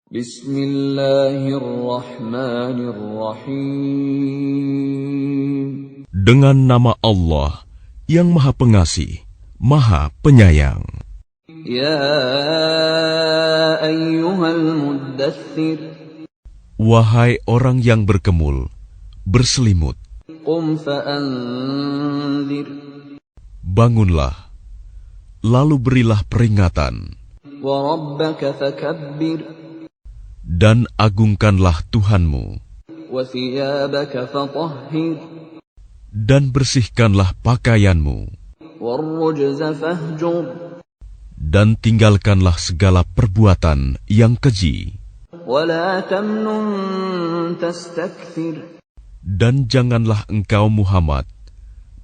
Bismillahirrahmanirrahim. Dengan nama Allah yang Maha Pengasih, Maha Penyayang. Ya ayyuhal muddaththir. Wahai orang yang berkemul, berselimut. Qum fa'anzir. Bangunlah, lalu berilah peringatan. Wa rabbaka fakabbir. Dan agungkanlah Tuhanmu. Wa thiyabaka fatahhir. Dan bersihkanlah pakaianmu. Warrujza fahjur. Dan tinggalkanlah segala perbuatan yang keji. Wa la tamnun tastakthir. Dan janganlah engkau Muhammad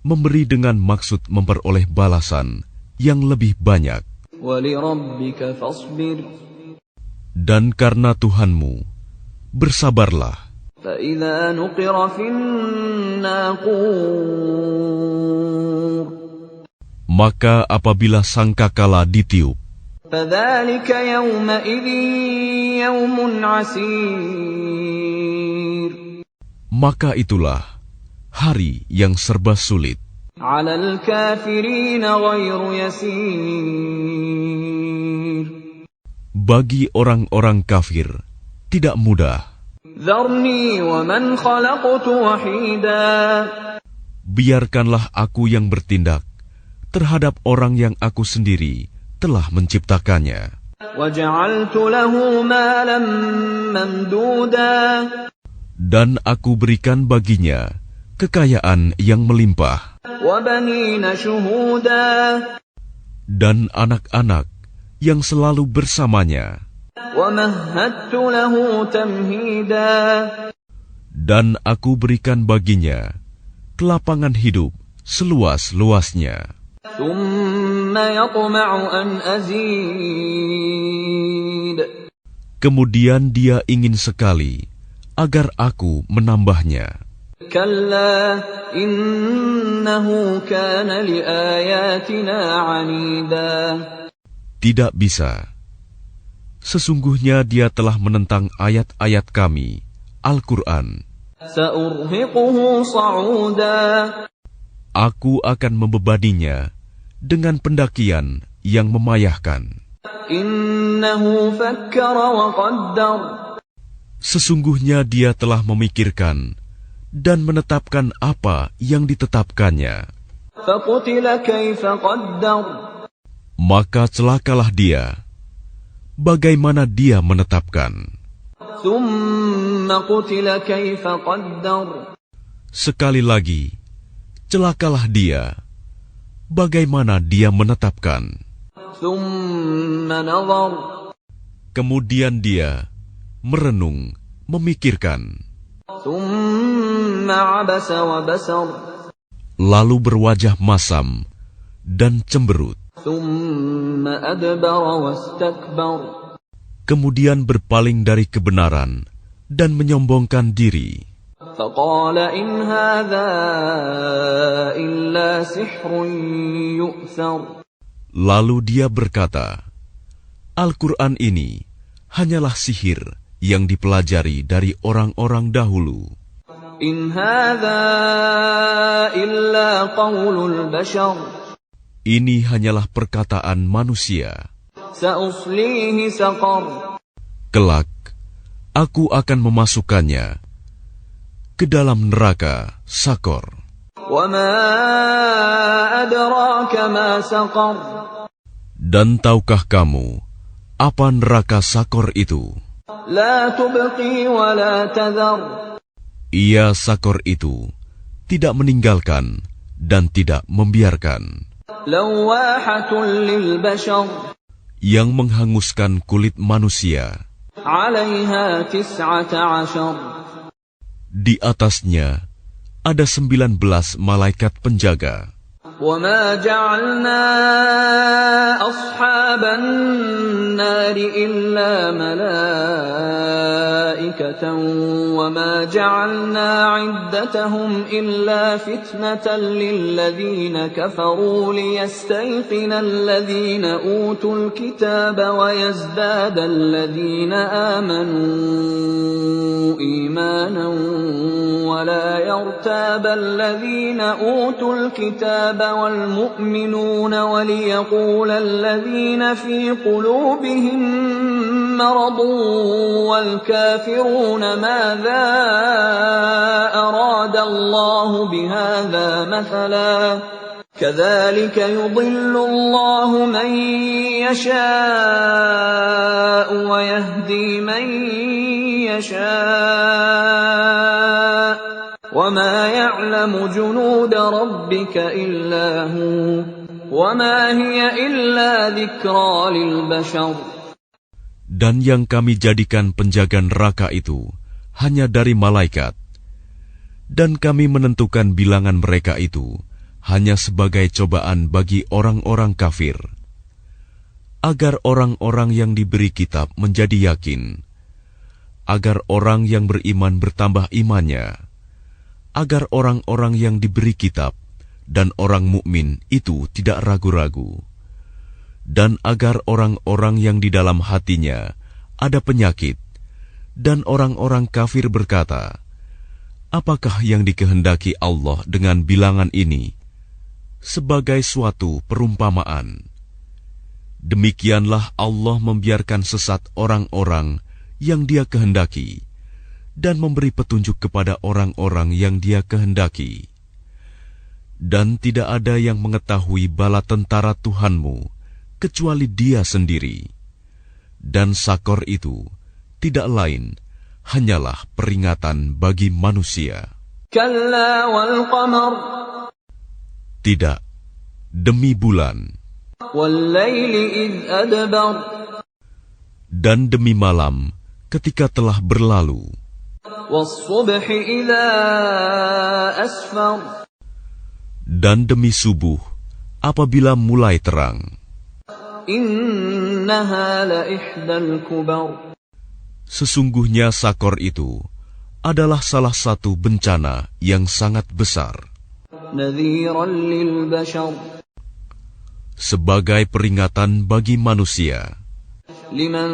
memberi dengan maksud memperoleh balasan yang lebih banyak. Wa li rabbika fasbir. Dan karena Tuhanmu, bersabarlah. فَإِذَا نُقِرَ فِي النَّاقُورِ. Maka apabila sangkakala ditiup, فَذَلِكَ يَوْمَئِذٍ يَوْمٌ عَسِيرٌ. maka itulah hari yang serba sulit. عَلَى الْكَافِرِينَ غَيْرُ يَسِيرٌ. Bagi orang-orang kafir, tidak mudah. ذَرْنِي وَمَنْ خَلَقْتُ وَحِيدًا. Biarkanlah aku yang bertindak terhadap orang yang aku sendiri telah menciptakannya. وَجَعَلْتُ لَهُ مَالًا مَمْدُودًا. Dan aku berikan baginya kekayaan yang melimpah. وَبَنِينَ شُهُودًا. Dan anak-anak yang selalu bersamanya. وَمَهَّدتُّ لَهُ تَمْهِيدًا. Dan aku berikan baginya kelapangan hidup seluas-luasnya. ثُمَّ يَطْمَعُ أَنْ أَزِيدَ. Kemudian dia ingin sekali agar aku menambahnya. كَلَّا إِنَّهُ كَانَ لِآيَاتِنَا عَنِيدًا. Tidak bisa. Sesungguhnya dia telah menentang ayat-ayat kami, Al-Quran. سَأُرْهِقُهُ صَعُودًا. Aku akan membebaninya dengan pendakian yang memayahkan. إِنَّهُ فَكَّرَ وَقَدَّرَ. Sesungguhnya dia telah memikirkan dan menetapkan apa yang ditetapkannya. فَقُتِلَ كَيْفَ قَدَّرَ. Maka celakalah dia. Bagaimana dia menetapkan? ثُمَّ قُتِلَ كَيْفَ قَدَّرَ. Sekali lagi, celakalah dia. Bagaimana dia menetapkan? ثُمَّ نَظَرَ. Kemudian dia merenung, memikirkan. ثُمَّ عَبَسَ وَبَسَرَ. Lalu berwajah masam dan cemberut. ثُمَّ أَدْبَرَ وَاسْتَكْبَرَ. Kemudian berpaling dari kebenaran dan menyombongkan diri. فَقَالَ إِنْ هَذَا إِلَّا سِحْرٌ يُؤْثَرُ. Lalu dia berkata, Al-Quran ini hanyalah sihir yang dipelajari dari orang-orang dahulu. إِنْ هَذَا إِلَّا قَوْلُ الْبَشَرِ. Ini hanyalah perkataan manusia. سَأُصْلِيهِ سَقَرَ. Kelak, aku akan memasukkannya ke dalam neraka Sakor. وَمَا أَدْرَاكَ مَا سَقَرُ. Dan tahukah kamu apa neraka Sakor itu? لَا تُبْقِي وَلَا تَذَرُ. Ia Sakor itu tidak meninggalkan dan tidak membiarkan. لَوَّاحَةٌ لِلْبَشَرِ. Yang menghanguskan kulit manusia. عَلَيْهَا 19. Di atasnya ada 19 malaikat penjaga. وَمَا جَعَلْنَا أَصْحَابَ النَّارِ إِلَّا مَلَائِكَةً وَمَا جَعَلْنَا عِدَّتَهُمْ إِلَّا فِتْنَةً لِّلَّذِينَ كَفَرُوا لِيَسْتَيْقِنَ الَّذِينَ أُوتُوا الْكِتَابَ وَيَزْدَادَ الَّذِينَ آمَنُوا إِيمَانًا وَلَا يَرْتَابَ الَّذِينَ أُوتُوا الْكِتَابَ والمؤمنون وليقول الذين في قلوبهم مرض والكافرون ماذا أراد الله بهذا مثلا كذلك يضل الله من يشاء ويهدي من يشاء وَمَا يَعْلَمُ جُنُودَ رَبِّكَ إِلَّا هُوَ وَمَا هِيَ إِلَّا ذِكْرَى لِلْبَشَرِ. Dan yang kami jadikan penjaga neraka itu hanya dari malaikat, dan kami menentukan bilangan mereka itu hanya sebagai cobaan bagi orang-orang kafir, agar orang-orang yang diberi kitab menjadi yakin, agar orang yang beriman bertambah imannya, agar orang-orang yang diberi kitab dan orang mukmin itu tidak ragu-ragu, dan agar orang-orang yang di dalam hatinya ada penyakit dan orang-orang kafir berkata, apakah yang dikehendaki Allah dengan bilangan ini sebagai suatu perumpamaan? Demikianlah Allah membiarkan sesat orang-orang yang Dia kehendaki dan memberi petunjuk kepada orang-orang yang Dia kehendaki. Dan tidak ada yang mengetahui bala tentara Tuhanmu kecuali Dia sendiri. Dan Sakor itu tidak lain hanyalah peringatan bagi manusia. Kalla wal qamar. Tidak, demi bulan. Wal laili idh adbar. Dan demi malam ketika telah berlalu. Dan demi subuh apabila mulai terang. Sesungguhnya Sakor itu adalah salah satu bencana yang sangat besar, sebagai peringatan bagi manusia. Liman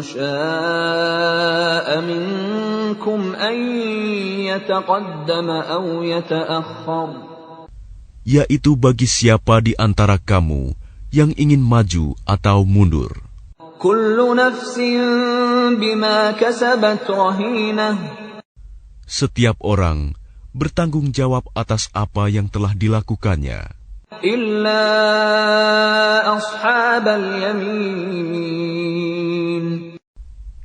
syaa'a minkum an yataqaddama aw yata'akhkhar. Yaitu bagi siapa di antara kamu yang ingin maju atau mundur. Kullu nafsin bima kasabat rahinah. Setiap orang bertanggung jawab atas apa yang telah dilakukannya. Illa ashabal yamin.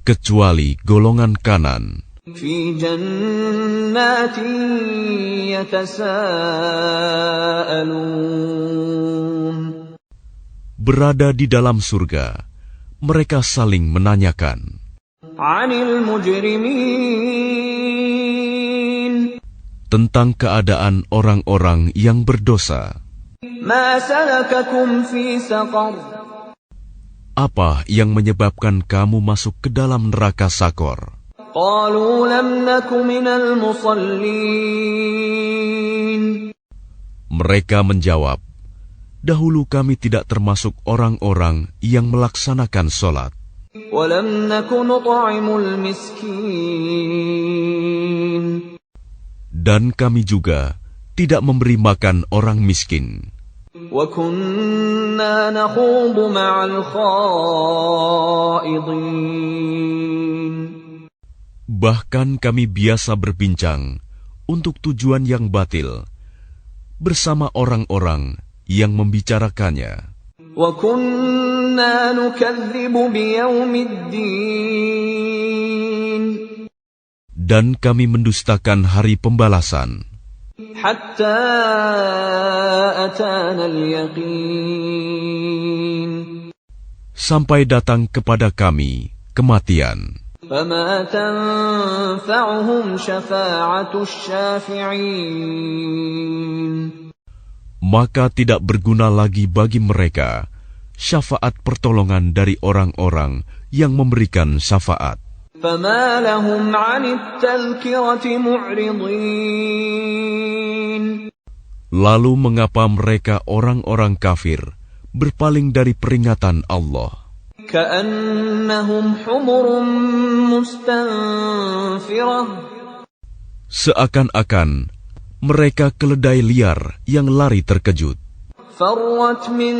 Kecuali golongan kanan. Fi jannatin yatasaalun. Berada di dalam surga, mereka saling menanyakan. Anil mujrimin. Tentang keadaan orang-orang yang berdosa. Ma salakakum fi saqar. Apa yang menyebabkan kamu masuk ke dalam neraka Sakor? Qalu lam naku minal musallin. Mereka menjawab, dahulu kami tidak termasuk orang-orang yang melaksanakan sholat. Wa lam naku nut'imul miskin. Dan kami juga tidak memberi makan orang miskin. Wa kunna nakhudu ma'al khaidin. Bahkan kami biasa berbincang untuk tujuan yang batil bersama orang-orang yang membicarakannya. Wa kunna nukadzibu biyaumiddin. Dan kami mendustakan hari pembalasan. Hatta atana al-yaqin. Sampai datang kepada kami kematian. Fama tanfa'uhum syafa'atus syafi'in. maka tidak berguna lagi bagi mereka syafaat pertolongan dari orang-orang yang memberikan syafaat. فَمَا لَهُمْ عَنِ التَّذْكِرَةِ مُعْرِضِينَ. Lalu mengapa mereka orang-orang kafir berpaling dari peringatan Allah? كَأَنَّهُمْ حُمُرٌ مُسْتَنفِرَةٌ. Seakan-akan mereka keledai liar yang lari terkejut. فَرَّتْ مِنْ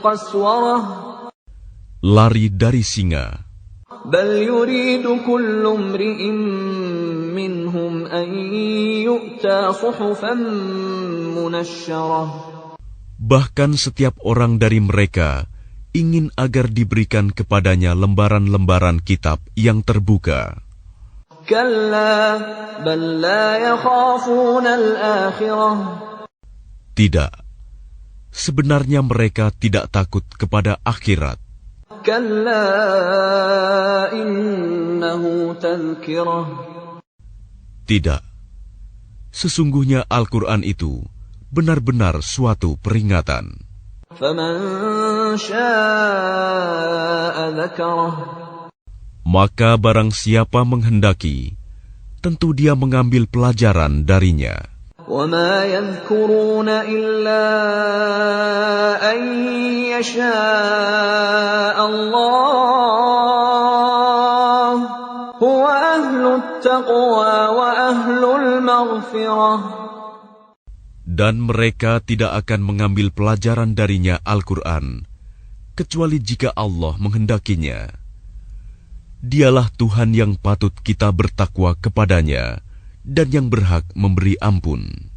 قَسْوَرَةٍ. Lari dari singa. بَلْ يُرِيدُ كُلُّ امْرِئٍ مِّنْهُمْ أَنْ يُؤْتَى صُحُفًا مُنَشَّرَةً. Bahkan setiap orang dari mereka ingin agar diberikan kepadanya lembaran-lembaran kitab yang terbuka. كَلَّا بَلْ لَا يَخَافُونَ الْآخِرَةَ. Tidak, sebenarnya mereka tidak takut kepada akhirat. كَلَّا إِنَّهُ تَذْكِرَةٌ. Tidak, sesungguhnya Al-Quran itu benar-benar suatu peringatan. فَمَنْ شَاءَ ذَكَرَهُ. Maka barang siapa menghendaki, tentu dia mengambil pelajaran darinya. وَمَا يَذْكُرُونَ إِلَّا أَنْ يَشَاءَ اللَّهُ هُوَ أَهْلُ التَّقْوَى وَأَهْلُ الْمَغْفِرَةِ. Dan mereka tidak akan mengambil pelajaran darinya Al-Quran, kecuali jika Allah menghendakinya. Dialah Tuhan yang patut kita bertakwa kepadanya dan yang berhak memberi ampun.